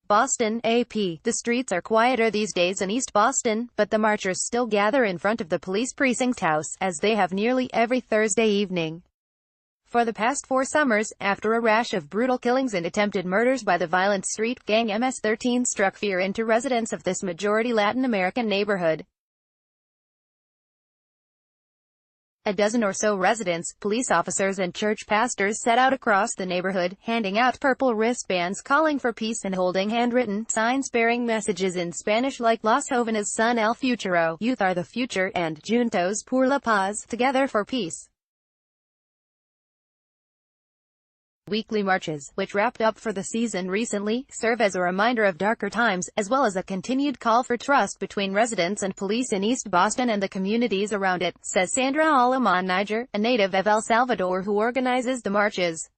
Boston, AP. The streets are quieter these days in East Boston, but the marchers still gather in front of the police precinct house, as they have nearly every Thursday evening for the past 4 summers, after a rash of brutal killings and attempted murders by the violent street gang MS-13 struck fear into residents of this majority Latin American neighborhood. A dozen or so residents, police officers and church pastors set out across the neighborhood, handing out purple wristbands calling for peace and holding handwritten signs bearing messages in Spanish like Los Jóvenes son el futuro, youth are the future, and Juntos por la paz, together for peace. Weekly marches, which wrapped up for the season recently, serve as a reminder of darker times, as well as a continued call for trust between residents and police in East Boston and the communities around it, says Sandra Alamán Niger, a native of El Salvador who organizes the marches.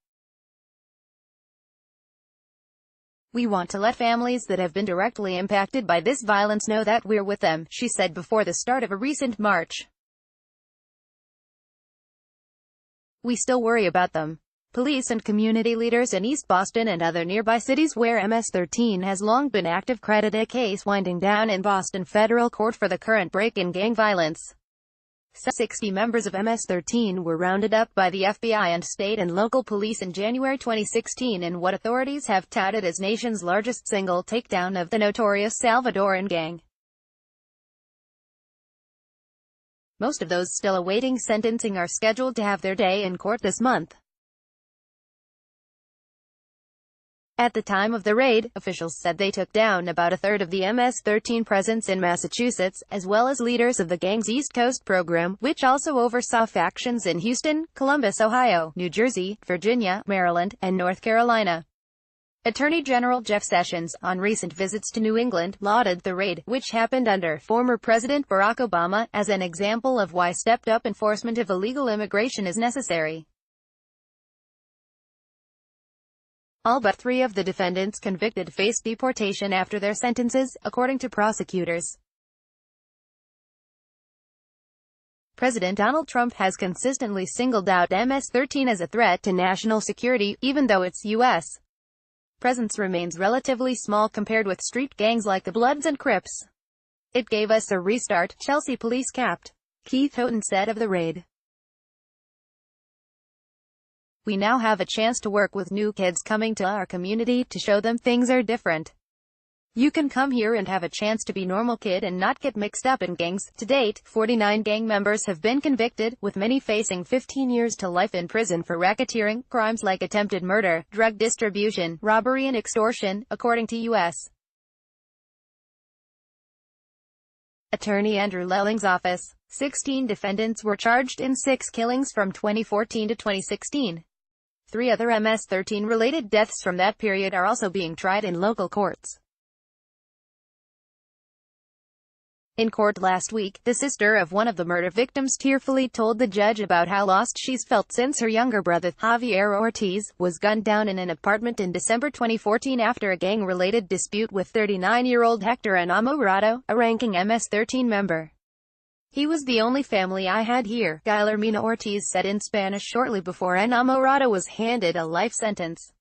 "We want to let families that have been directly impacted by this violence know that we're with them," she said before the start of a recent march. "We still worry about them." Police and community leaders in East Boston and other nearby cities where MS-13 has long been active credit a case winding down in Boston federal court for the current break-in gang violence. 60 members of MS-13 were rounded up by the FBI and state and local police in January 2016 in what authorities have touted as nation's largest single takedown of the notorious Salvadoran gang. Most of those still awaiting sentencing are scheduled to have their day in court this month. At the time of the raid, officials said they took down about a third of the MS-13 presence in Massachusetts, as well as leaders of the gang's East Coast program, which also oversaw factions in Houston, Columbus, Ohio, New Jersey, Virginia, Maryland, and North Carolina. Attorney General Jeff Sessions, on recent visits to New England, lauded the raid, which happened under former President Barack Obama, as an example of why stepped-up enforcement of illegal immigration is necessary. All but 3 of the defendants convicted faced deportation after their sentences, according to prosecutors. President Donald Trump has consistently singled out MS-13 as a threat to national security, even though its U.S. presence remains relatively small compared with street gangs like the Bloods and Crips. "It gave us a restart," Chelsea Police Capt. Keith Houghton said of the raid. "We now have a chance to work with new kids coming to our community to show them things are different. You can come here and have a chance to be normal kid and not get mixed up in gangs." To date, 49 gang members have been convicted, with many facing 15 years to life in prison for racketeering, crimes like attempted murder, drug distribution, robbery and extortion, according to U.S. Attorney Andrew Lelling's office. 16 defendants were charged in 6 killings from 2014 to 2016. 3 other MS-13-related deaths from that period are also being tried in local courts. In court last week, the sister of one of the murder victims tearfully told the judge about how lost she's felt since her younger brother, Javier Ortiz, was gunned down in an apartment in December 2014 after a gang-related dispute with 39-year-old Hector Enamorado, a ranking MS-13 member. "He was the only family I had here," Guillermina Ortiz said in Spanish shortly before Enamorado was handed a life sentence.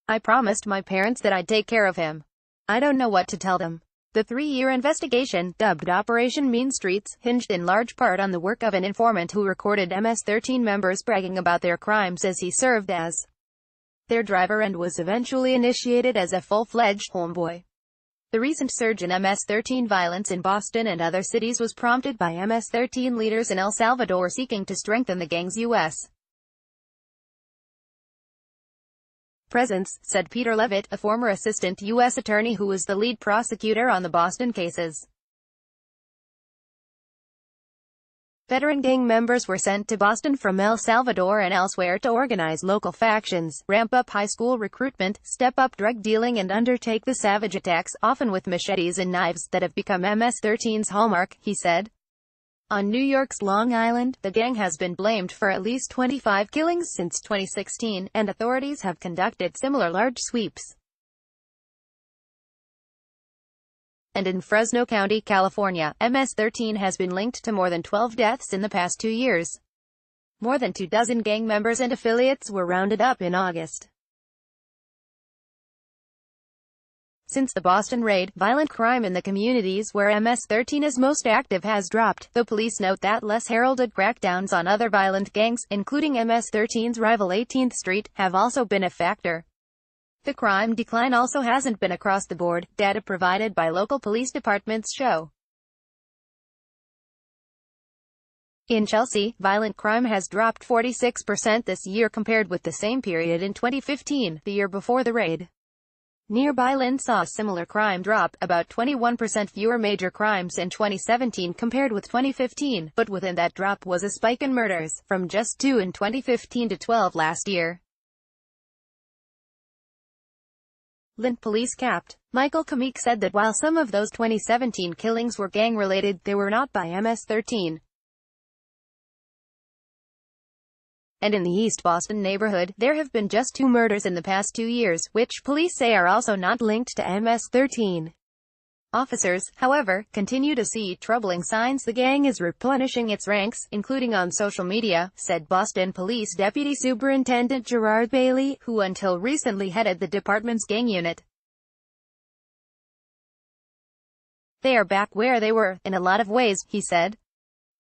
"I promised my parents that I'd take care of him. I don't know what to tell them." The 3-year investigation, dubbed Operation Mean Streets, hinged in large part on the work of an informant who recorded MS-13 members bragging about their crimes as he served as their driver and was eventually initiated as a full-fledged homeboy. The recent surge in MS-13 violence in Boston and other cities was prompted by MS-13 leaders in El Salvador seeking to strengthen the gang's U.S. presence, said Peter Levitt, a former assistant U.S. attorney who was the lead prosecutor on the Boston cases. Veteran gang members were sent to Boston from El Salvador and elsewhere to organize local factions, ramp up high school recruitment, step up drug dealing and undertake the savage attacks, often with machetes and knives, that have become MS-13's hallmark, he said. On New York's Long Island, the gang has been blamed for at least 25 killings since 2016, and authorities have conducted similar large sweeps. And in Fresno County, California, MS-13 has been linked to more than 12 deaths in the past 2 years. More than 24 gang members and affiliates were rounded up in August. Since the Boston raid, violent crime in the communities where MS-13 is most active has dropped, though police note that less heralded crackdowns on other violent gangs, including MS-13's rival 18th Street, have also been a factor. The crime decline also hasn't been across the board, data provided by local police departments show. In Chelsea, violent crime has dropped 46% this year compared with the same period in 2015, the year before the raid. Nearby Lynn saw a similar crime drop, about 21% fewer major crimes in 2017 compared with 2015, but within that drop was a spike in murders, from just 2 in 2015 to 12 last year. Lynn Police Capt. Michael Kamek said that while some of those 2017 killings were gang-related, they were not by MS-13. And in the East Boston neighborhood, there have been just 2 murders in the past 2 years, which police say are also not linked to MS-13. Officers, however, continue to see troubling signs the gang is replenishing its ranks, including on social media, said Boston Police Deputy Superintendent Gerard Bailey, who until recently headed the department's gang unit. They are back where they were, in a lot of ways, he said.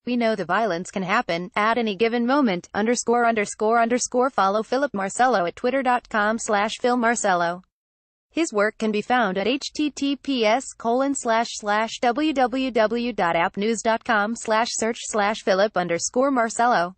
We know the violence can happen, at any given moment, ____. Follow Philip Marcello at twitter.com/philmarcello. His work can be found at https://www.appnews.com/search/Philip_Marcello.